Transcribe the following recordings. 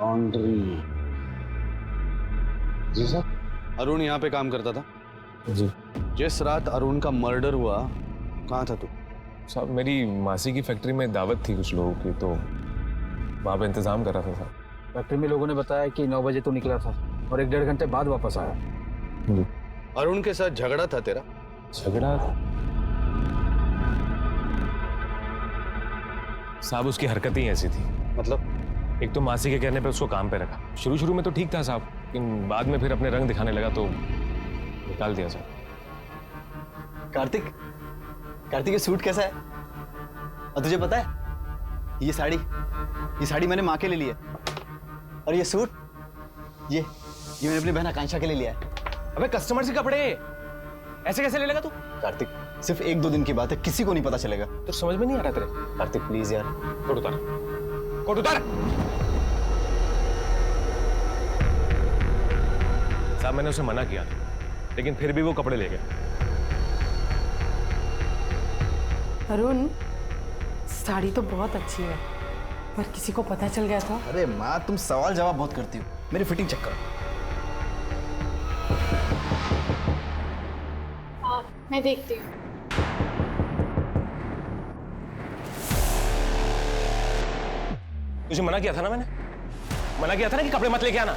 Laundry. जी sir. Arun यहाँ पे काम करता था? जी। जिस रात अरुण का मर्डर हुआ कहाँ था तू? साहब मेरी मासी की फैक्ट्री में दावत थी कुछ लोगों की, तो वहाँ पे इंतजाम कर रहा था साहब। फैक्ट्री में लोगों ने बताया कि 9 बजे तो निकला था और 1-1.5 घंटे बाद वापस आया। जी। अरुण के साथ झगड़ा था तेरा? झगड़ा साहब, उसकी हरकतें ही ऐसी थी। मतलब? एक तो मासी के कहने पे उसको काम पे रखा। शुरू में तो ठीक था साहब, लेकिन बाद में फिर अपने रंग दिखाने लगा तो निकाल दिया साहब। कार्तिक, कार्तिक ये सूट कैसा है? और तुझे पता है ये साड़ी मैंने माँ के लिए ली है, और ये सूट ये मैंने अपनी बहन आकांक्षा के लिए लिया है। अबे कस्टमर से कपड़े ऐसे कैसे ले लेगा तू? कार्तिक सिर्फ 1-2 दिन की बात है, किसी को नहीं पता चलेगा। तो समझ में नहीं आ रहा तेरे? कार्तिक प्लीज यार। कोट उतार, कोट उतार। साहब मैंने उसे मना किया, लेकिन फिर भी वो कपड़े ले गया। अरुण, साड़ी तो बहुत अच्छी है, पर किसी को पता चल गया तो? अरे माँ तुम सवाल जवाब बहुत करती हो, मेरी फिटिंग चेक करो। मैं देखती हूँ। तुझे मना किया था ना मैंने, मना किया था ना कि कपड़े मत लेके आना,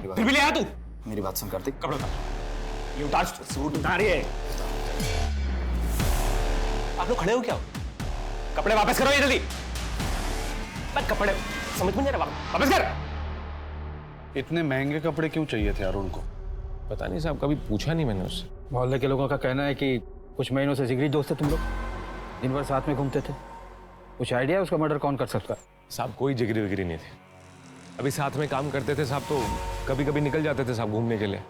फिर भी ले आया तू। मेरी बात सुन कार्तिक। कपड़े उतार, ये उतार, सूट उतारिए। आप लोग खड़े हो क्या? कपड़े वापस करो ये जल्दी। कपड़े समझ में नहीं आ रहा, वापस कर। इतने महंगे कपड़े क्यों चाहिए थे अरुण को? पता नहीं साहब, कभी पूछा नहीं मैंने उससे। मोहल्ले के लोगों का कहना है कि कुछ महीनों से जिगरी दोस्त थे तुम लोग, दिन भर साथ में घूमते थे। कुछ आइडिया है उसका मर्डर कौन कर सकता? साहब कोई जिगरी विगरी नहीं थे, अभी साथ में काम करते थे साहब, तो कभी कभी निकल जाते थे साहब घूमने के लिए।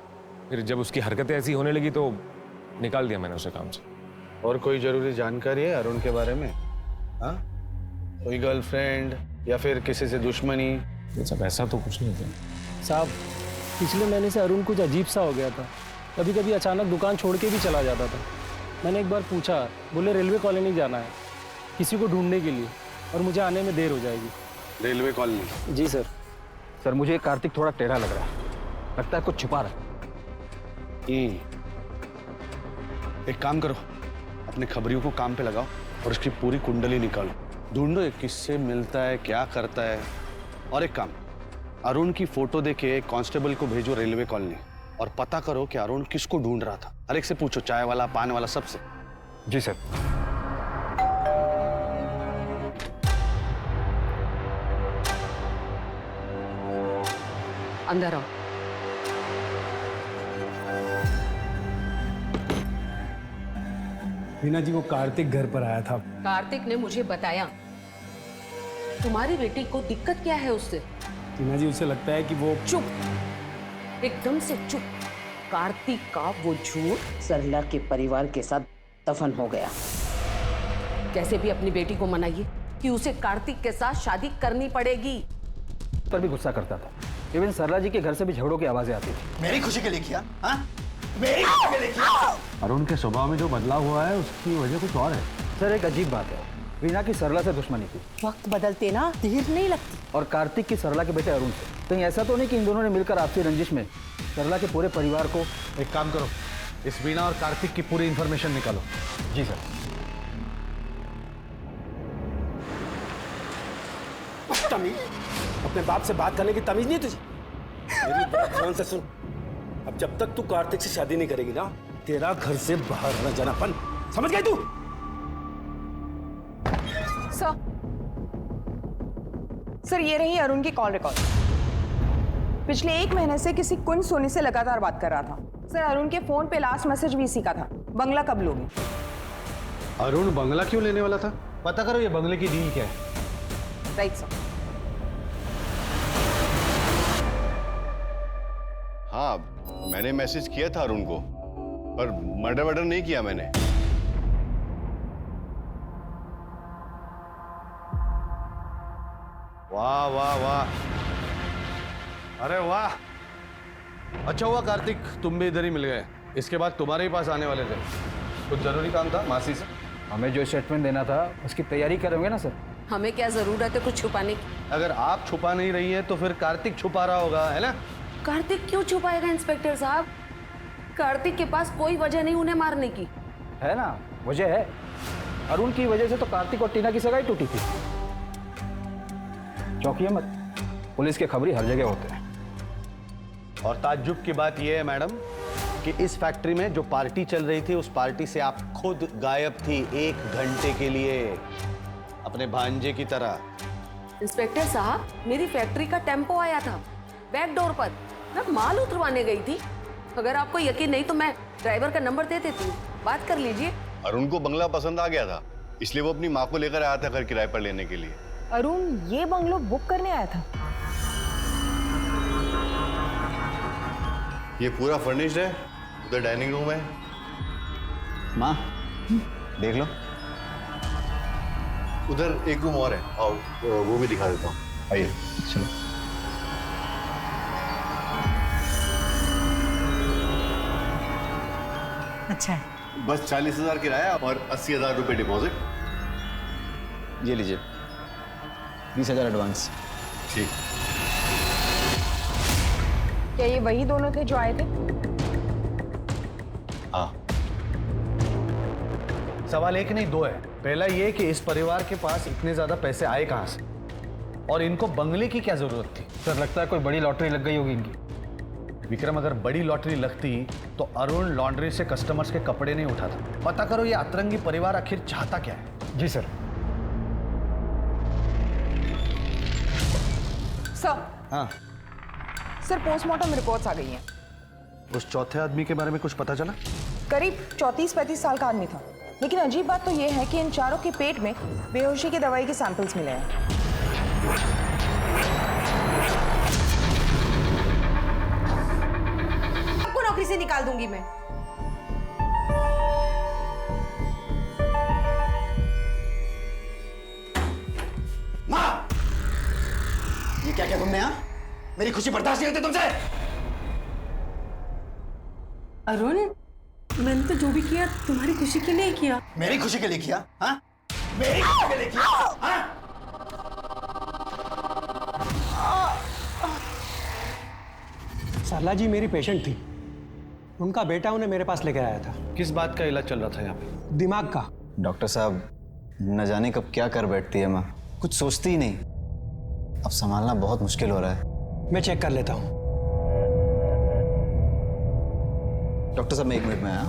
फिर जब उसकी हरकतें ऐसी होने लगी तो निकाल दिया मैंने उसे काम से। और कोई जरूरी जानकारी है अरुण के बारे में? हाँ, कोई गर्लफ्रेंड या फिर किसी से दुश्मनी? सब ऐसा तो कुछ नहीं था साहब। पिछले महीने से अरुण कुछ अजीब सा हो गया था, कभी कभी अचानक दुकान छोड़ के भी चला जाता था। मैंने एक बार पूछा, बोले रेलवे कॉलोनी जाना है किसी को ढूंढने के लिए, और मुझे आने में देर हो जाएगी। Railway colony? जी सर। सर मुझे कार्तिक थोड़ा टेढ़ा लग रहा है, लगता है कुछ छुपा रहा है। एक काम करो, अपने खबरियों को काम पे लगाओ और उसकी पूरी कुंडली निकालो, ढूंढो ये किससे मिलता है, क्या करता है। और एक काम, अरुण की फोटो देके एक कांस्टेबल को भेजो रेलवे कॉलोनी और पता करो कि अरुण किसको ढूंढ रहा था। हर एक से पूछो, चाय वाला, पान वाला, सबसे। जी सर। अंदर आओ। रीना जी, वो कार्तिक घर पर आया था। कार्तिक ने मुझे बताया। तुम्हारी बेटी को दिक्कत क्या है उससे? रीना जी, उसे लगता है कि वो... चुप, एकदम से चुप। कार्तिक का वो झूठ सरला के परिवार के साथ दफन हो गया। कैसे भी अपनी बेटी को मनाइए कि उसे कार्तिक के साथ शादी करनी पड़ेगी। पर भी गुस्सा करता था, इवन सरला जी के घर से भी झगड़ों की आवाजें आती थी। मेरी खुशी के लिए किया, हाँ? मेरी खुशी के लिए किया। अरुण के स्वभाव में जो बदलाव हुआ है उसकी वजह कुछ और है। सर एक अजीब बात है, रीना की सरला से दुश्मनी थी, वक्त बदलते ना देर नहीं लगती। और कार्तिक की सरला के बेटे अरुण से। कहीं ऐसा तो नहीं कि इन दोनों ने मिलकर आपसी रंजिश में सरला के पूरे परिवार को... एक काम करो, इस वीणा और कार्तिक की पूरी इंफॉर्मेशन निकालो। जी सर। तमीज, अपने बाप से बात करने की तमीज नहीं तुझे? मेरी बात ध्यान से सुन, अब जब तक तू कार्तिक से शादी नहीं करेगी ना, तेरा घर से बाहर न जाना बंद, समझ गई तू? सर ये रही अरुण की कॉल रिकॉर्ड। पिछले 1 महीने से किसी कुंज सोनी से लगातार बात कर रहा था। सर अरुण के फोन पे लास्ट मैसेज भी इसी का था, बंगला कब लोगे? अरुण बंगला क्यों लेने वाला था? पता करो ये बंगले की डील क्या है। Right sir. हाँ, मैंने मैसेज किया था अरुण को, पर मर्डर नहीं किया मैंने। वाह वाह वाह, अरे वाह, अच्छा हुआ कार्तिक तुम भी इधर ही मिल गए। इसके बाद तुम्हारे ही पास आने वाले थे, कुछ जरूरी काम था मासी से। हमें जो स्टेटमेंट देना था उसकी तैयारी करेंगे ना सर, हमें क्या जरूरत है कुछ छुपाने की? अगर आप छुपा नहीं रही है तो फिर कार्तिक छुपा रहा होगा, है ना? कार्तिक क्यों छुपाएगा इंस्पेक्टर साहब? कार्तिक के पास कोई वजह नहीं उन्हें मारने की। है ना, वजह है। अरुण की वजह से तो कार्तिक और टीना की सगाई टूटी थी। चौंकिए मत, पुलिस के खबरी हर जगह होते हैं। और ताज्जुब की बात यह है मैडम कि इस फैक्ट्री में जो पार्टी चल रही थी उस पार्टी से आप खुद गायब थी 1 घंटे के लिए, अपने भांजे की तरह। इंस्पेक्टर साहब, मेरी फैक्ट्री का टेम्पो आया था बैक डोर पर, मैं माल उतरवाने गई थी। अगर आपको यकीन नहीं तो मैं ड्राइवर का नंबर दे देती हूँ, बात कर लीजिए। अरुण को बंगला पसंद आ गया था, इसलिए वो अपनी माँ को लेकर आया था घर किराए पर लेने के लिए। अरुण ये बंगलो बुक करने आया था? ये पूरा फर्निश्ड है, उधर डाइनिंग रूम है। माँ देख लो, उधर एक रूम और है, और वो भी दिखा देता हूँ, आइए। चलो। अच्छा है। बस 40,000 किराया और 80,000 रुपए डिपॉजिट। ये लीजिए 20,000 एडवांस। ठीक। क्या ये वही दोनों थे जो आए थे? हाँ। सवाल एक नहीं 2 है। पहला ये कि इस परिवार के पास इतने ज्यादा पैसे आए कहां से और इनको बंगले की क्या जरूरत थी? सर लगता है कोई बड़ी लॉटरी लग गई होगी इनकी। विक्रम, अगर बड़ी लॉटरी लगती तो अरुण लॉन्ड्री से कस्टमर्स के कपड़े नहीं उठाता। पता करो ये अतरंगी परिवार आखिर चाहता क्या है। जी सर। सर, हाँ, सर पोस्टमार्टम रिपोर्ट्स आ गई हैं। उस चौथे आदमी के बारे में कुछ पता चला? करीब 34-35 साल का आदमी था, लेकिन अजीब बात तो ये है कि इन चारों के पेट में बेहोशी की दवाई के सैंपल्स मिले हैं। आपको नौकरी से निकाल दूंगी मैं। माँ, ये क्या क्या तुमने यहाँ? मेरी खुशी बर्दाश्त नहीं होती तुमसे। अरुण, मैंने तो जो भी किया तुम्हारी खुशी के लिए किया। मेरी खुशी के लिए किया? हाँ, मेरी खुशी के लिए किया? हाँ? सरला जी मेरी पेशेंट थी, उनका बेटा उन्हें मेरे पास लेकर आया था। किस बात का इलाज चल रहा था यहाँ पे? दिमाग का। डॉक्टर साहब, न जाने कब क्या कर बैठती है माँ, कुछ सोचती ही नहीं। अब संभालना बहुत मुश्किल हो रहा है। मैं चेक कर लेता हूँ। डॉक्टर साहब मैं 1 मिनट में आया।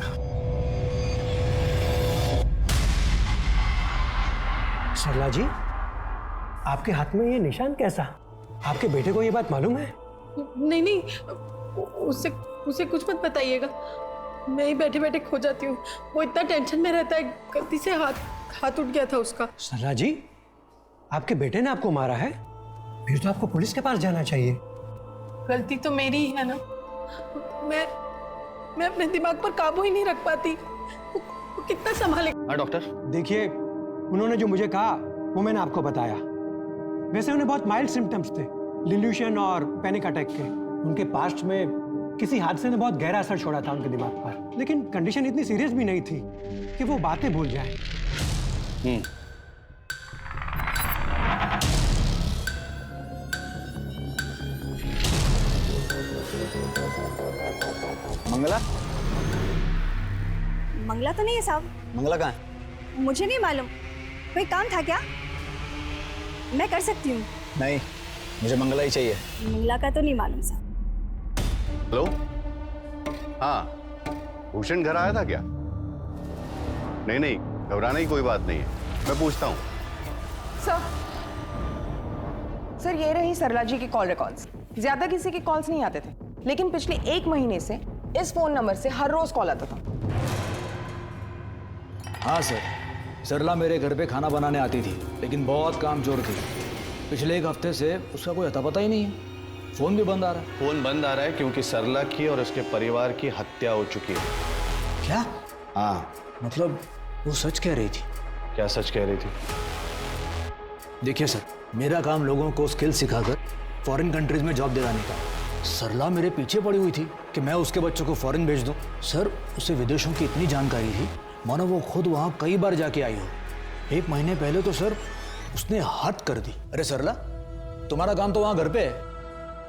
सरला जी, आपके हाथ में ये निशान कैसा? आपके बेटे को ये बात मालूम है? नहीं नहीं, उसे कुछ मत बताइएगा। मैं ही बैठे बैठे खो जाती हूँ। वो इतना टेंशन में रहता है, गलती से हाथ उठ गया था उसका। सरला जी, आपके बेटे ने आपको मारा है? फिर तो आपको पुलिस के पास जाना चाहिए। गलती तो मेरी ही है ना। मैं अपने दिमाग पर काबू ही नहीं रख पाती। वो कितना संभालेगा? हाँ डॉक्टर। देखिए, उन्होंने जो मुझे कहा वो मैंने आपको बताया। वैसे उन्हें बहुत माइल्ड सिम्टम्स थे, डिल्यूशन और पैनिक अटैक के। उनके पास्ट में किसी हादसे ने बहुत गहरा असर छोड़ा था उनके दिमाग पर, लेकिन कंडीशन इतनी सीरियस भी नहीं थी कि वो बातें भूल जाएं। मंगला? मंगला तो नहीं है साहब। मंगला कहाँ है? मुझे नहीं मालूम, कोई काम था क्या? मैं कर सकती हूँ। नहीं, मुझे मंगला ही चाहिए। मंगला का तो नहीं मालूम साहब। हेलो, हाँ, भूषण घर आया था क्या? नहीं, घबराने की कोई बात नहीं है, मैं पूछता हूँ। सर ये रही सरला जी की कॉल रिकॉर्ड्स। ज्यादा किसी के कॉल्स नहीं आते थे, लेकिन पिछले 1 महीने से इस फोन नंबर से हर रोज कॉल आता था। हाँ सर, सरला मेरे घर पे खाना बनाने आती थी, लेकिन बहुत कामचोर थी। पिछले 1 हफ्ते से उसका कोई अता पता ही नहीं है। फोन भी बंद आ रहा है। फोन बंद आ रहा है क्योंकि सरला की और उसके परिवार की हत्या हो चुकी है। क्या? हाँ। मतलब वो सच कह रही थी? क्या सच कह रही थी? देखिए सर, मेरा काम लोगों को स्किल सिखाकर फॉरेन कंट्रीज में जॉब दिलाने का। सरला मेरे पीछे पड़ी हुई थी कि मैं उसके बच्चों को फॉरेन भेज दूं। सर, उसे विदेशों की इतनी जानकारी थी, मानो वो खुद वहाँ कई बार जाके आई हो। 1 महीने पहले तो सर उसने हद कर दी। अरे सरला, तुम्हारा काम तो वहां घर पे है,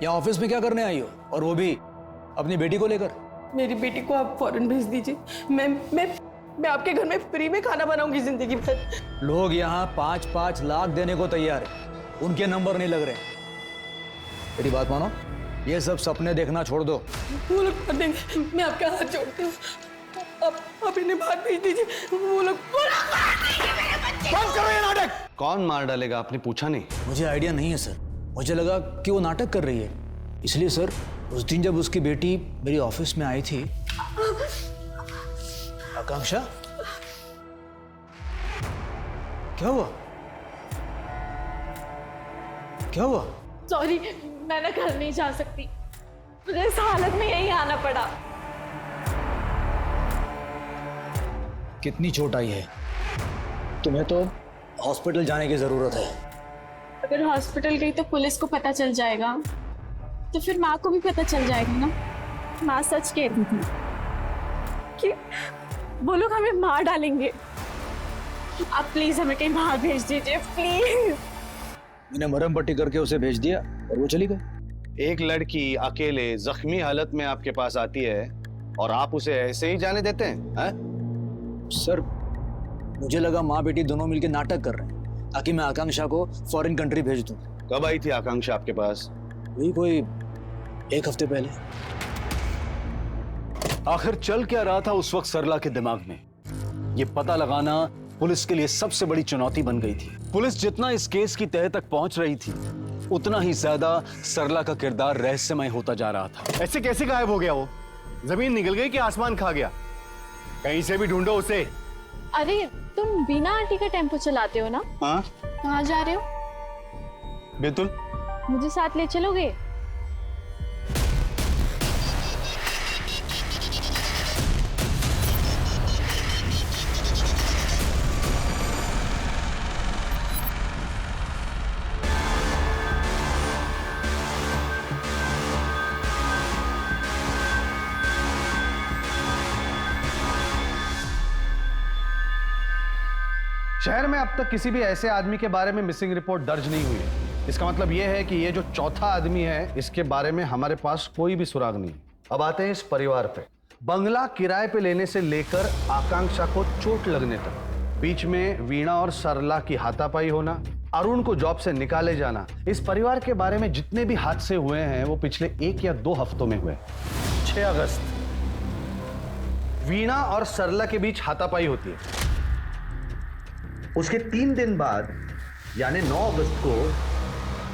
या ऑफिस में क्या करने आई हो, और वो भी अपनी बेटी को लेकर? मेरी बेटी को आप फौरन भेज दीजिए। मैं आपके घर में फ्री में खाना बनाऊंगी जिंदगी भर। लोग यहाँ 5-5 लाख देने को तैयार है, उनके नंबर नहीं लग रहे। मेरी बात मानो, ये सब सपने देखना छोड़ दो। वो लोग कर देंगे, मैं आपका हाथ जोड़ती हूँ। आप इन्हें बाहर भेज दीजिए। वो लोग बंद करो ये नाटक। कौन मार डालेगा आपने पूछा नहीं? मुझे आइडिया नहीं है सर, मुझे लगा कि वो नाटक कर रही है, इसलिए सर उस दिन जब उसकी बेटी मेरी ऑफिस में आई थी। आकांक्षा, क्या हुआ? क्या हुआ? सॉरी, मैं ना घर नहीं जा सकती, मुझे इस हालत में यहीं आना पड़ा। कितनी चोट आई है? तुम्हें तो हॉस्पिटल जाने की जरूरत है। अगर हॉस्पिटल गई तो पुलिस को पता चल जाएगा, तो फिर माँ को भी पता चल जाएगा ना। माँ सच कहती थी कि वो लोग हमें मार डालेंगे। आप प्लीज हमें कहीं बाहर भेज दीजिए, प्लीज। मैंने मरहम पट्टी करके उसे भेज दिया और वो चली गई। एक लड़की अकेले जख्मी हालत में आपके पास आती है और आप उसे ऐसे ही जाने देते हैं? सर, मुझे लगा माँ बेटी दोनों मिलकर नाटक कर रहे हैं ताकि मैं आकांक्षा को फॉरेन कंट्री भेज दूं। कब आई थी आकांक्षा आपके पास? वही कोई 1 हफ्ते पहले। आखिर चल क्या रहा था उस वक्त सरला के दिमाग में, ये पता लगाना पुलिस के लिए सबसे बड़ी चुनौती बन गई थी। पुलिस जितना इस केस की तह तक पहुंच रही थी, उतना ही ज्यादा सरला का किरदार रहस्यमय होता जा रहा था। ऐसे कैसे गायब हो गया वो? जमीन निकल गई कि आसमान खा गया? कहीं से भी ढूंढो उसे। अरे तुम बीना आंटी का टेम्पो चलाते हो ना? हाँ, कहाँ जा रहे हो? बेतुल, मुझे साथ ले चलोगे? शहर में अब तक किसी भी ऐसे आदमी के बारे में मिसिंग रिपोर्ट दर्ज नहीं हुई है। इसका मतलब यह है कि ये जो चौथा आदमी है, इसके बारे में हमारे पास कोई भी सुराग नहीं। अब आते हैं इस परिवार पे। बंगला किराए पे लेने से लेकर आकांक्षा को चोट लगने तक, बीच में वीणा और सरला की हाथापाई होना, अरुण को जॉब से निकाले जाना, इस परिवार के बारे में जितने भी हादसे हुए हैं वो पिछले 1 या 2 हफ्तों में हुए। 6 अगस्त वीणा और सरला के बीच हाथापाई होती है। उसके 3 दिन बाद यानी 9 अगस्त को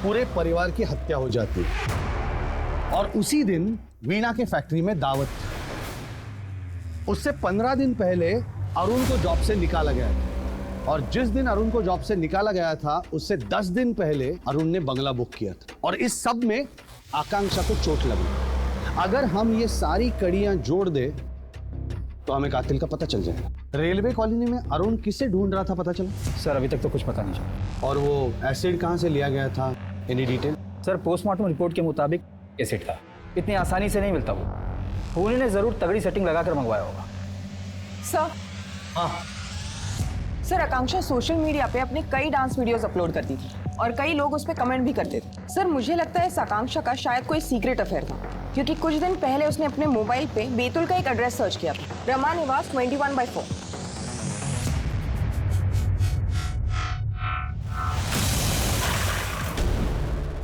पूरे परिवार की हत्या हो जाती है और उसी दिन वीणा के फैक्ट्री में दावत थी। उससे 15 दिन पहले अरुण को जॉब से निकाला गया था और जिस दिन अरुण को जॉब से निकाला गया था उससे 10 दिन पहले अरुण ने बंगला बुक किया था और इस सब में आकांक्षा को चोट लगी। अगर हम ये सारी कड़ियां जोड़ दे तो हमें कातिल का पता चल जाएगा। रेलवे कॉलोनी में अरुण किसे ढूंढ रहा था पता चला? सर अभी तक तो कुछ पता नहीं चला। और वो एसिड कहां से लिया गया था? Any detail? Sir postmortem report के मुताबिक एसिड था, इतनी आसानी से नहीं मिलता वो। उन्होंने जरूर तगड़ी सेटिंग लगाकर मंगवाया होगा। सर, हाँ सर आकांक्षा सोशल मीडिया पे अपने कई डांस वीडियोस अपलोड करती थी और कई लोग उस पर कमेंट भी करते थे। सर मुझे लगता है इस आकांक्षा का शायद कोई सीक्रेट अफेयर था, क्योंकि कुछ दिन पहले उसने अपने मोबाइल पे बेतुल का एक एड्रेस सर्च किया था, रमा निवास 21/4।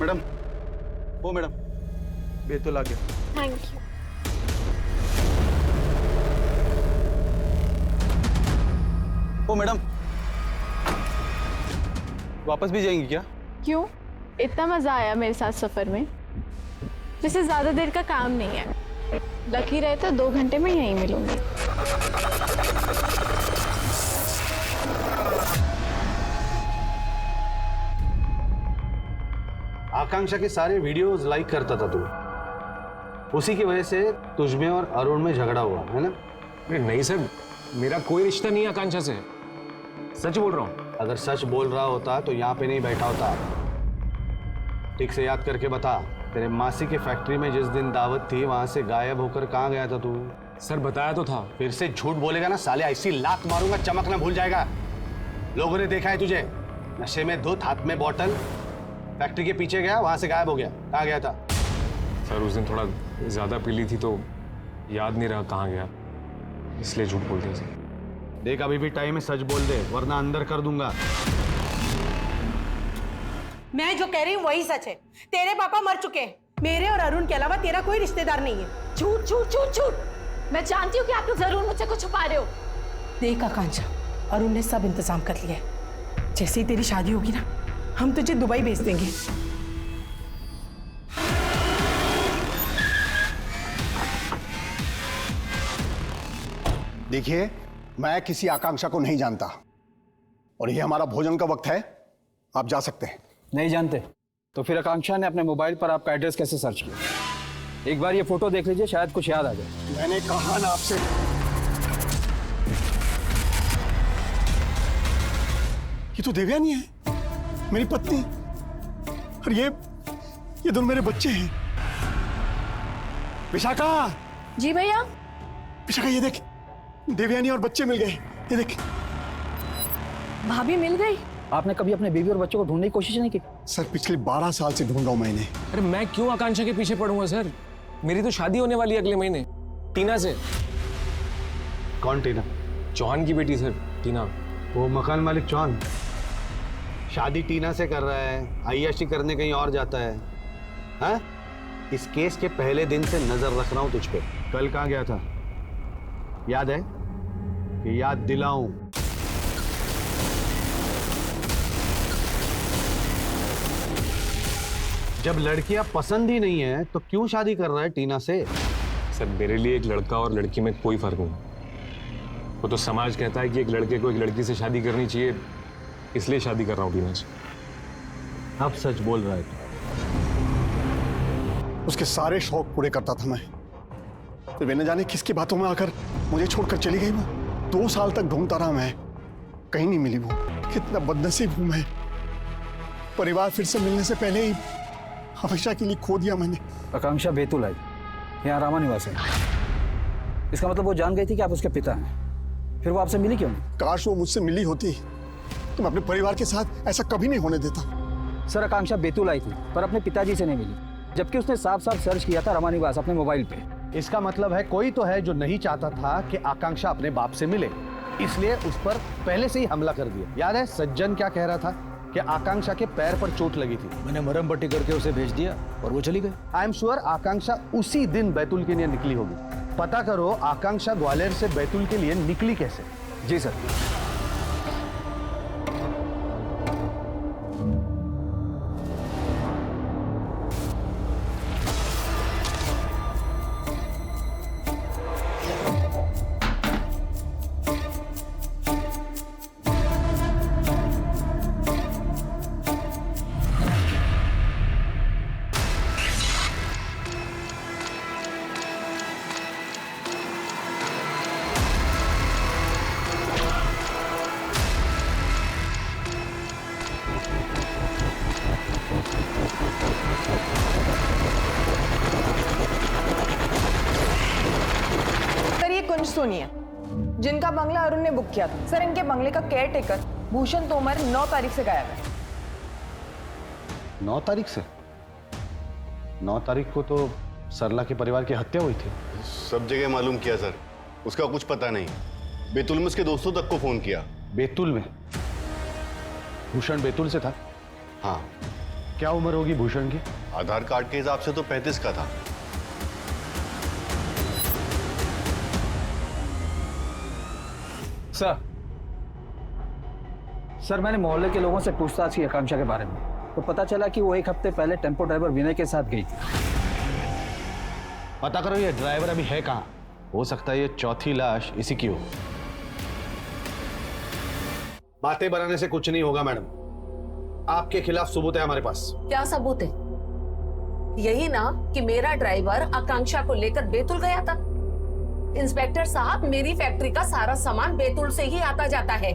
मैडम, वो मैडम, बेतुल आ गया। Thank you. ओ मैडम, वापस भी जाएंगी क्या? क्यों? इतना मजा आया मेरे साथ सफर में। वैसे ज्यादा देर का काम नहीं है, लकी रहे तो 2 घंटे में यहीं मिलूंगी। आकांक्षा के सारे वीडियोस लाइक करता था तू, उसी की वजह से तुझमें और अरुण में झगड़ा हुआ है ना? नहीं सर, मेरा कोई रिश्ता नहीं है आकांक्षा से, सच बोल रहा हूँ। अगर सच बोल रहा होता तो यहाँ पे नहीं बैठा होता। ठीक से याद करके बता, तेरे मासी की फैक्ट्री में जिस दिन दावत थी वहां से गायब होकर कहाँ गया था तू? सर बताया तो था। फिर से झूठ बोलेगा ना साले, ऐसी लात मारूंगा चमक ना भूल जाएगा। लोगों ने देखा है तुझे। नशे में धुत, हाथ में बॉटल, फैक्ट्री के पीछे गया, वहां से गायब हो गया। कहाँ गया था? सर उस दिन थोड़ा ज़्यादा पी ली थी तो याद नहीं रहा कहाँ गया, इसलिए झूठ बोल दिया सर। देख अभी भी टाइम है, सच बोल दे वरना अंदर कर दूंगा। मैं जो कह रही हूँ वही सच है। तेरे पापा मर चुके हैं। मेरे और अरुण के अलावा तेरा कोई रिश्तेदार नहीं है। झूठ झूठ झूठ झूठ। मैं जानती हूँ कि आप लोग जरूर मुझसे कुछ छुपा रहे हो। देख आकांक्षा, अरुण ने सब इंतजाम कर लिया है। जैसे ही तेरी शादी होगी ना, हम तुझे दुबई भेज देंगे। देखिए, मैं किसी आकांक्षा को नहीं जानता और ये हमारा भोजन का वक्त है, आप जा सकते हैं। नहीं जानते तो फिर आकांक्षा ने अपने मोबाइल पर आपका एड्रेस कैसे सर्च किया? एक बार ये फोटो देख लीजिए, शायद कुछ याद आ जाए। मैंने कहा ना आपसे, ये तो देवयानी है, मेरी पत्नी, और ये दोनों मेरे बच्चे हैं। विशाखा! जी भैया। विशाखा ये देख, देवयानी और बच्चे मिल गए, ये देख। भाभी मिल गई? आपने कभी अपने बीवी और बच्चों को ढूंढने की कोशिश नहीं की? सर पिछले 12 साल से ढूंढ रहा हूं मैं इन्हें। अरे मैं क्यों आकांक्षा के पीछे पड़ूंगा सर? मेरी तो शादी होने वाली है अगले महीने, टीना से। कौन टीना? चौहान की बेटी सर, टीना। वो मकान मालिक चौहान शादी टीना से कर रहा है, अय्याशी करने कहीं और जाता है। हाँ? इस केस के पहले दिन से नजर रख रहा हूं तुझ पे। कल कहाँ गया था याद है? कि याद दिलाऊं? जब लड़कियां पसंद ही नहीं है तो क्यों शादी कर रहा है टीना से? सर मेरे लिए एक लड़का और लड़की में कोई फर्क नहीं। वो तो समाज कहता है कि एक लड़के को एक लड़की से शादी करनी चाहिए, इसलिए शादी कर रहा हूँ टीना से। अब सच बोल रहा है तू? उसके सारे शौक पूरे करता था मैं, फिर वे न जाने किसकी बातों में आकर मुझे छोड़कर चली गई। वो 2 साल तक ढूंढता रहा मैं, कहीं नहीं मिली वो। कितना बदनसीब हूं मैं, परिवार फिर से मिलने से पहले ही हमेशा के लिए खो दिया मैंने। आकांक्षा बैतूल आई, यहाँ रामा निवास है। इसका मतलब वो जान गई थी कि आप उसके पिता हैं, फिर वो आपसे मिली क्यों नहीं? काश वो मुझसे मिली होती तो मैं अपने परिवार के साथ ऐसा कभी नहीं होने देता। सर आकांक्षा बैतूल आई थी पर अपने पिताजी से नहीं मिली, जबकि उसने साफ साफ सर्च किया था रामा निवास अपने मोबाइल पे। इसका मतलब है कोई तो है जो नहीं चाहता था कि आकांक्षा अपने बाप से मिले, इसलिए उस पर पहले से ही हमला कर दिया। याद है सज्जन क्या कह रहा था कि आकांक्षा के पैर पर चोट लगी थी। मैंने मरहम पट्टी करके उसे भेज दिया और वो चली गई। आई एम श्योर आकांक्षा उसी दिन बैतूल के लिए निकली होगी। पता करो आकांक्षा ग्वालियर से बैतूल के लिए निकली कैसे। जी सर। सुनिए, जिनका बंगला अरुण ने बुक किया था, सर इनके बंगले का केयर टेकर भूषण तोमर 9 तारीख से गायब है। 9 तारीख से? 9 तारीख को तो सरला के परिवार की हत्या हुई थी। सब जगह मालूम किया सर, उसका कुछ पता नहीं। बैतूल में उसके दोस्तों तक को फोन किया। बैतूल में? भूषण बैतूल से था? हाँ। क्या उम्र होगी भूषण की? आधार कार्ड के हिसाब से तो 35 का था। सर मैंने मोहल्ले के लोगों से पूछताछ की आकांक्षा के बारे में, तो पता चला कि वो 1 हफ्ते पहले टेम्पो ड्राइवर विनय के साथ गई थी। पता करो ये ड्राइवर अभी है कहाँ? हो सकता है ये चौथी लाश इसी की हो। बातें बनाने से कुछ नहीं होगा मैडम, आपके खिलाफ सबूत है हमारे पास। क्या सबूत है? यही ना कि मेरा ड्राइवर आकांक्षा को लेकर बैतूल गया था। इंस्पेक्टर साहब, मेरी फैक्ट्री का सारा सामान बैतूल से ही आता जाता है।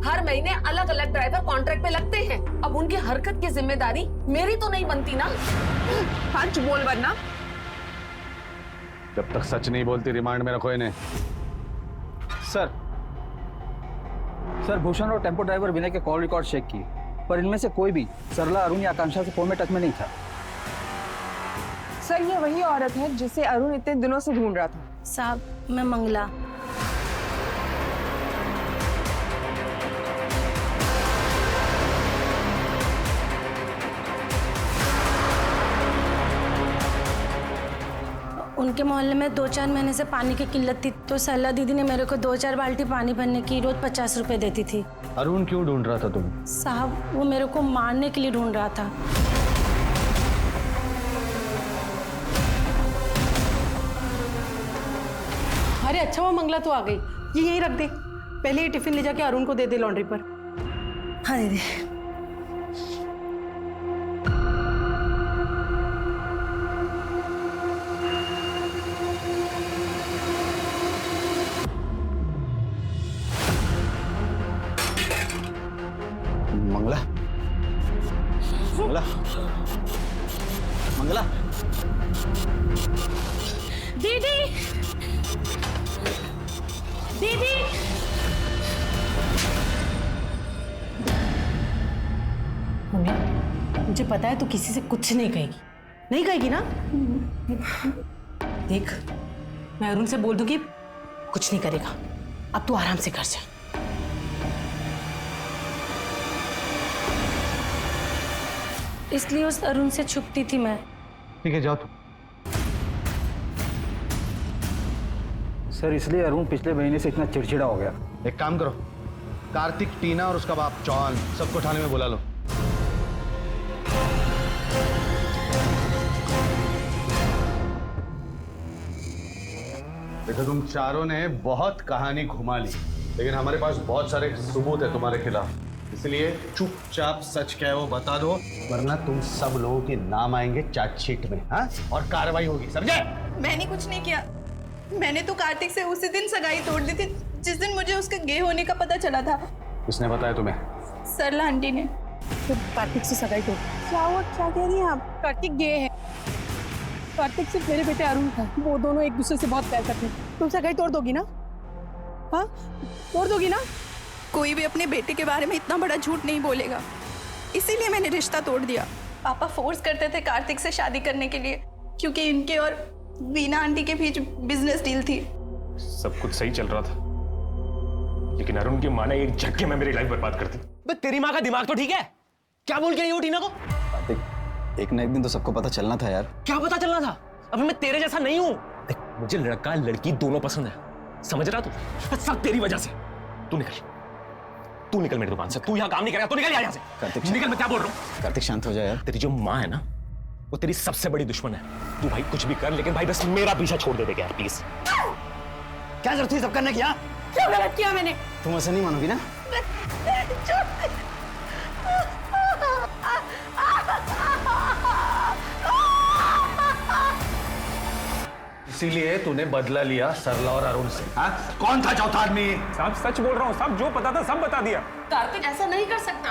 हर महीने अलग अलग ड्राइवर कॉन्ट्रैक्ट पे लगते हैं। अब उनकी हरकत की जिम्मेदारी मेरी तो नहीं बनती ना। सच बोल वरना। जब तक सच नहीं बोलती रिमांड में रखो इन्हें। सर सर भूषण और टेम्पो ड्राइवर विनय के कॉल रिकॉर्ड चेक किए, पर इनमें से कोई भी सरला, अरुण या आकांक्षा से फोन में टच में नहीं था। सर ये वही औरत है जिसे अरुण इतने दिनों से ढूंढ रहा था। साहब मैं मंगला। उनके मोहल्ले में 2-4 महीने से पानी की किल्लत थी, तो सरला दीदी ने मेरे को 2-4 बाल्टी पानी भरने की रोज 50 रुपए देती थी। अरुण क्यों ढूंढ रहा था तुम्हें? साहब वो मेरे को मारने के लिए ढूंढ रहा था। अरे अच्छा वो मंगला तो आ गई, ये यहीं रख दे। पहले ये टिफिन ले जाके अरुण को दे दे लॉन्ड्री पर। हाँ दीदी। मंगला, मंगला, मंगला। दीदी, दीदी। मुझे पता है तू किसी से कुछ नहीं कहेगी, नहीं कहेगी ना? देख मैं अरुण से बोल दूंगी, कुछ नहीं करेगा। अब तू आराम से घर जा। इसलिए उस अरुण से छुपती थी मैं। ठीक है, जाओ तुम। सर इसलिए अरुण पिछले महीने से इतना चिड़चिड़ा हो गया। एक काम करो, कार्तिक, टीना और उसका बाप चौहान सबको थाने में बुला लो। देखो तुम चारों ने बहुत कहानी घुमा ली, लेकिन हमारे पास बहुत सारे सबूत है तुम्हारे खिलाफ, इसलिए चुपचाप सच क्या है वो बता दो, वरना तुम सब लोगों के नाम आएंगे चार्जशीट में। हाँ, और कार्रवाई होगी, समझे? मैंने कुछ नहीं किया। मैंने तो कार्तिक से उसी दिन सगाई तोड़ दी थी जिस दिन मुझे उसके गे होने का पता चला था। किसने बताया तुम्हें? सरला आंटी ने। तो कार्तिक से सगाई तोड़? क्या हुआ, क्या कह रही हैं आप? कार्तिक गे है। कार्तिक सिर्फ मेरे बेटे अरुण था, वो दोनों एक दूसरे से बहुत प्यार करते हैं। तुम सगाई तोड़ दोगी ना? हाँ, तोड़ दोगी ना? कोई भी अपने बेटे के बारे में इतना बड़ा झूठ नहीं बोलेगा, इसीलिए मैंने रिश्ता तोड़ दिया। पापा फोर्स करते थे कार्तिक से शादी करने के लिए, क्योंकि इनके और वीना आंटी के बीच बिजनेस डील थी। सब कुछ सही चल रहा था, लेकिन अरुण की माँ ने एक झटके में मेरी लाइफ बर्बाद कर दी। बस तेरी माँ का दिमाग तो ठीक है? क्या बोल के रही हो टीना को? कार्तिक, एक न एक दिन तो सबको पता चलना था यार। क्या पता चलना था? अभी मैं तेरे जैसा नहीं हूँ। मुझे लड़का लड़की दोनों पसंद है, समझ रहा तू? सब तेरी वजह से। तू निकल मेरी दुकान से। तू यहाँ काम नहीं करेगा, तू निकल यहाँ से। कार्तिक निकल, मैं क्या बोल रहा हूँ? कार्तिक शांत हो जाए यार। तेरी जो माँ है ना, वो तेरी सबसे बड़ी दुश्मन है। तू भाई कुछ भी कर, लेकिन भाई बस मेरा पीछा छोड़ दे यार प्लीज। क्या जरूरत थी सब करने की? क्या गलत किया मैंने? तुम ऐसा नहीं मानोगी ना? इसीलिए तूने बदला लिया सरला और अरुण से। हाँ, कौन था चौथा आदमी? साहब सच बोल रहा हूँ साहब, जो पता था सब बता दिया। कार्तिक ऐसा नहीं कर सकता।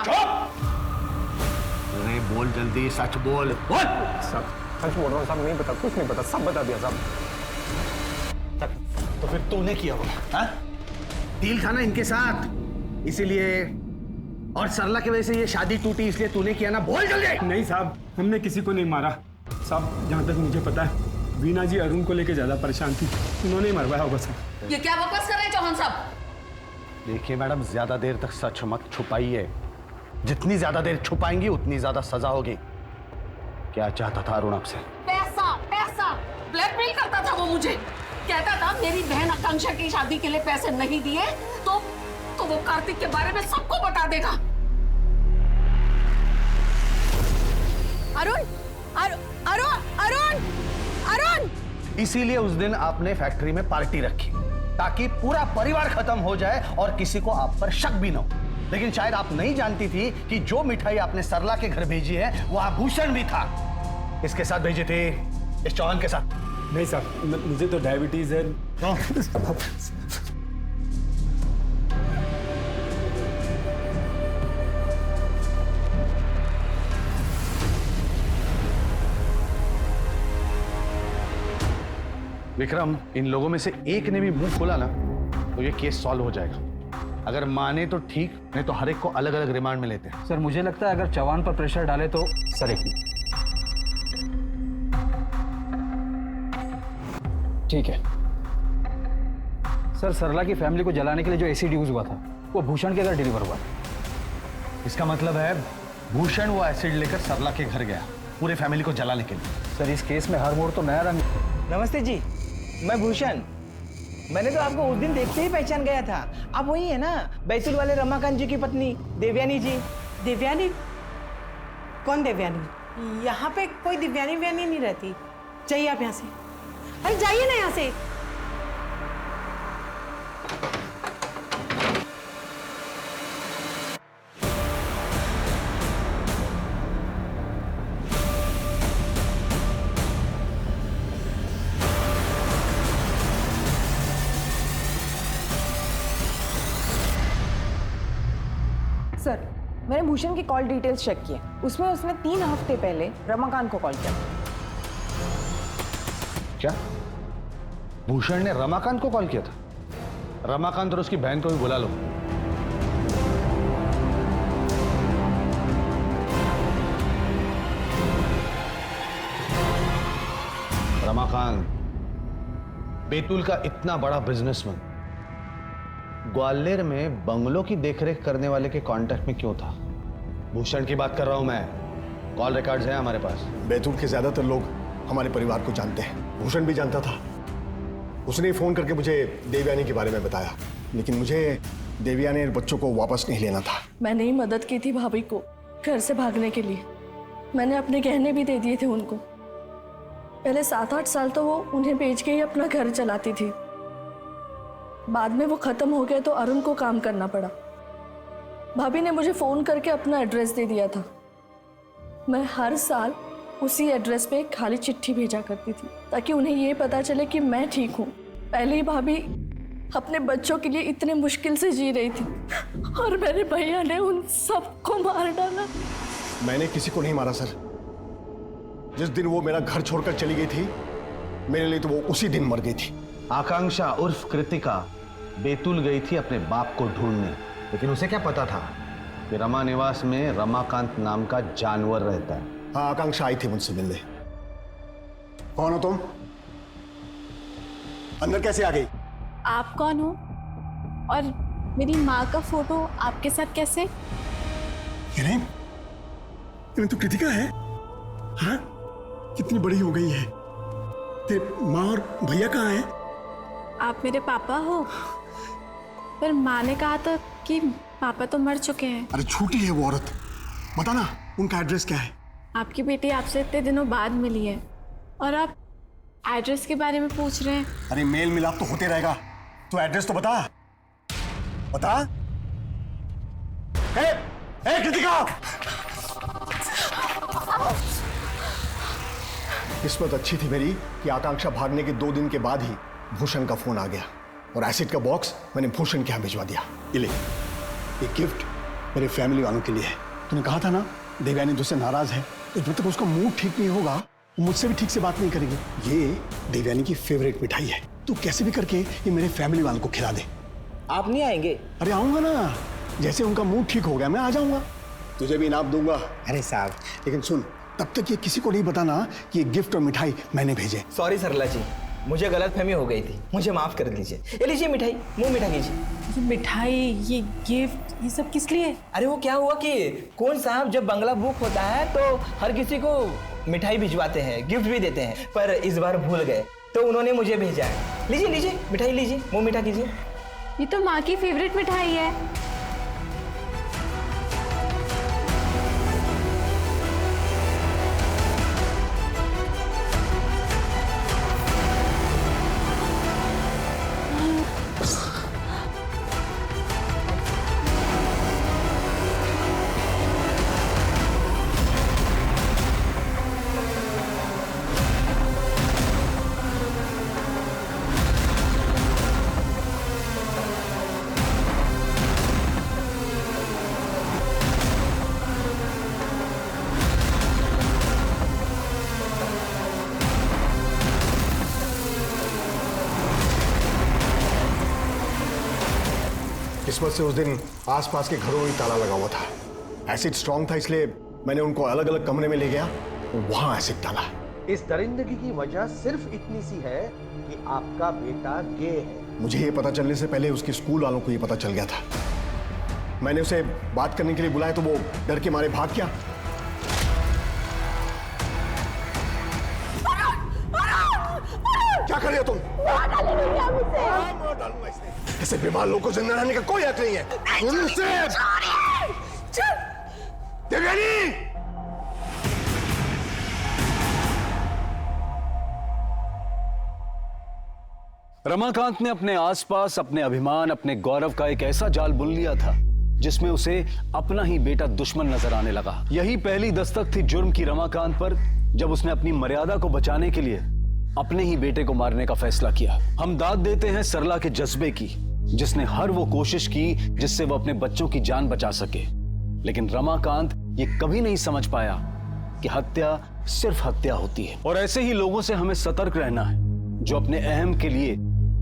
अरे बोल जल्दी, सच बोल। साहब सच बोल रहा हूँ साहब, नहीं पता, कुछ नहीं पता, सब बता दिया साहब। तो फिर तूने किया होगा? हाँ? डील था ना इनके साथ, इसीलिए। और सरला की वजह से ये शादी टूटी, इसलिए तूने किया ना? बोल जल्दी। नहीं साहब, हमने किसी को नहीं मारा साहब। जहाँ तक मुझे पता है, वीना जी अरुण को लेके ज्यादा परेशान थी, उन्होंने ही मरवाया होगा साहब। ये क्या बकवास कर रहे हैं चौहान साहब? देखिए मैडम, ज्यादा देर तक सच मत छुपाइए। जितनी ज्यादा देर छुपाएंगी उतनी ज्यादा सजा होगी। क्या चाहता था अरुण आपसे? पैसा, पैसा ब्लैकमेल करता था वो मुझे। कहता था मेरी बहन आकांक्षा की शादी के लिए पैसे नहीं दिए तो वो कार्तिक के बारे में सबको बता देगा। अरुण, अरुण, अरुण, अरुण। इसीलिए उस दिन आपने फैक्ट्री में पार्टी रखी, ताकि पूरा परिवार खत्म हो जाए और किसी को आप पर शक भी न हो। लेकिन शायद आप नहीं जानती थी कि जो मिठाई आपने सरला के घर भेजी है वो आभूषण भी था। इसके साथ भेजी थी, इस चौहान के साथ। नहीं साहब, मुझे तो डायबिटीज है। विक्रम, इन लोगों में से एक ने भी मुंह खोला ना तो ये केस सॉल्व हो जाएगा। अगर माने तो ठीक, नहीं तो हर एक को अलग अलग रिमांड में लेते हैं। सर मुझे लगता है अगर चौहान पर प्रेशर डाले तो सरेगी। ठीक है सर, सरला की फैमिली को जलाने के लिए जो एसिड यूज हुआ था वो भूषण के घर डिलीवर हुआ। इसका मतलब है भूषण वो एसिड लेकर सरला के घर गया पूरे फैमिली को जलाने के लिए। सर इस केस में हर मोड़ तो नया रंग। नमस्ते जी, मैं भूषण। मैंने तो आपको उस दिन देखते ही पहचान गया था। आप वही है ना, बैतूल वाले रमाकांत जी की पत्नी देवयानी जी? देवयानी? कौन देवयानी? यहाँ पे कोई दिव्यानी व्यानी नहीं रहती। जाइए आप यहाँ से। अरे जाइए ना यहाँ से। सर मैंने भूषण की कॉल डिटेल्स चेक किए, उसमें उसने 3 हफ्ते पहले रमाकांत को कॉल किया। क्या भूषण ने रमाकांत को कॉल किया था? रमाकांत और उसकी बहन को भी बुला लो। रमाकांत बैतूल का इतना बड़ा बिजनेसमैन ग्वालियर में बंगलों की देखरेख करने वाले के कांटेक्ट में क्यों था? भूषण की बात कर रहा हूं मैं। कॉल रिकॉर्ड्स हैं हमारे पास। बैतूल के ज्यादातर लोग हमारे परिवार को जानते हैं। भूषण भी जानता था। उसने फोन करके मुझे देवयानी के बारे में बताया, लेकिन मुझे देवयानी और बच्चों को वापस नहीं लेना था। मैंने ही मदद की थी भाभी को घर से भागने के लिए। मैंने अपने गहने भी दे दिए थे उनको। पहले 7-8 साल तो वो उन्हें बेच के ही अपना घर चलाती थी। बाद में वो खत्म हो गया तो अरुण को काम करना पड़ा। भाभी ने मुझे फोन करके अपना एड्रेस दे दिया था। मैं हर साल उसी एड्रेस पे एक खाली चिट्ठी भेजा करती थी ताकि उन्हें ये पता चले कि मैं ठीक हूँ। पहले ही भाभी अपने बच्चों के लिए इतने मुश्किल से जी रही थी और मेरे भैया ने उन सबको मार डाला। मैंने किसी को नहीं मारा सर। जिस दिन वो मेरा घर छोड़कर चली गई थी, मेरे लिए तो वो उसी दिन मर गई थी। आकांक्षा उर्फ कृतिका बैतूल गई थी अपने बाप को ढूंढने, लेकिन उसे क्या पता था कि रमा निवास में रमाकांत नाम का जानवर रहता है। हाँ, आकांक्षा आई थी मुझसे मिलने। कौन हो तुम? अंदर कैसे आ गई? आप कौन हो और मेरी माँ का फोटो आपके साथ कैसे? ये तो कृतिका है। हाँ, कितनी बड़ी हो गई है। तेरे माँ और भैया कहाँ हैं? आप मेरे पापा हो, पर माँ ने कहा था कि पापा तो मर चुके हैं। अरे झूठी है वो औरत। बता ना, उनका एड्रेस क्या है? आपकी बेटी आपसे इतने दिनों बाद मिली है और आप एड्रेस के बारे में पूछ रहे हैं। अरे मेल मिलाप तो होते रहेगा, तो एड्रेस तो बता। बता। ए कृतिका! किस्मत अच्छी थी मेरी कि आकांक्षा भागने के 2 दिन के बाद ही भूषण का फोन आ गया और एसिड का बॉक्स मैंने भूषण के यहाँ भिजवा दिया। ये ले, ये गिफ्ट मेरे फैमिली वालों के लिए है। तूने कहा था ना देवयानी तुझसे नाराज है, तो जब तक उसका मूड ठीक नहीं होगा वो मुझसे भी ठीक से बात नहीं करेगी। ये देवयानी की फेवरेट मिठाई है, तू कैसे भी करके ये मेरे फैमिली वालों को खिला दे। आप नहीं आएंगे? अरे आऊंगा ना, जैसे उनका मूड ठीक हो गया मैं आ जाऊंगा, तुझे भी इनाम दूंगा। अरे साहब, लेकिन सुन, तब तक ये किसी को नहीं बताना कि ये गिफ्ट और मिठाई मैंने भेजे। सॉरी सरला जी, मुझे गलतफहमी हो गई थी, मुझे माफ कर दीजिए। ये लीजिए मिठाई, मुंह मीठा कीजिए। ये मिठाई, ये गिफ्ट, ये सब किस लिए? अरे वो क्या हुआ कि कौन साहब जब बंगला बुक होता है तो हर किसी को मिठाई भिजवाते हैं, गिफ्ट भी देते हैं, पर इस बार भूल गए तो उन्होंने मुझे भेजा है। लीजिए लीजिए मिठाई लीजिए, मुंह मीठा कीजिए। ये तो माँ की फेवरेट मिठाई है। किस्मत से उस दिन आसपास के घरों में ताला लगा हुआ था। एसिड स्ट्रांग था, इसलिए मैंने उनको अलग अलग कमरे में ले गया, वहां एसिड डाला। इस दरिंदगी की वजह सिर्फ इतनी सी है कि आपका बेटा गे है। मुझे ये पता चलने से पहले उसके स्कूल वालों को ये पता चल गया था। मैंने उसे बात करने के लिए बुलाया तो वो डर के मारे भाग गया। क्या कर रहे हो तुम? ऐसे बीमार लोगों को जिंदा रहने का कोई हक नहीं है। देवयानी! रमाकांत ने अपने आसपास अपने अभिमान, अपने गौरव का एक ऐसा जाल बुन लिया था जिसमें उसे अपना ही बेटा दुश्मन नजर आने लगा। यही पहली दस्तक थी जुर्म की रमाकांत पर, जब उसने अपनी मर्यादा को बचाने के लिए अपने ही बेटे को मारने का फैसला किया। हम दाद देते हैं सरला के जज्बे की, जिसने हर वो कोशिश की जिससे वो अपने बच्चों की जान बचा सके। लेकिन रमाकांत ये कभी नहीं समझ पाया कि हत्या सिर्फ हत्या होती है। और ऐसे ही लोगों से हमें सतर्क रहना है जो अपने अहम के लिए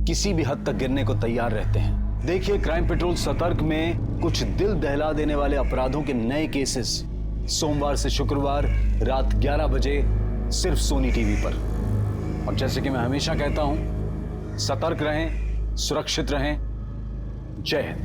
किसी भी हद तक गिरने को तैयार रहते हैं। देखिए क्राइम पेट्रोल सतर्क में कुछ दिल दहला देने वाले अपराधों के नए केसेस सोमवार से शुक्रवार रात 11 बजे सिर्फ सोनी टीवी पर। और जैसे कि मैं हमेशा कहता हूं, सतर्क रहें, सुरक्षित रहें। जय हिंद।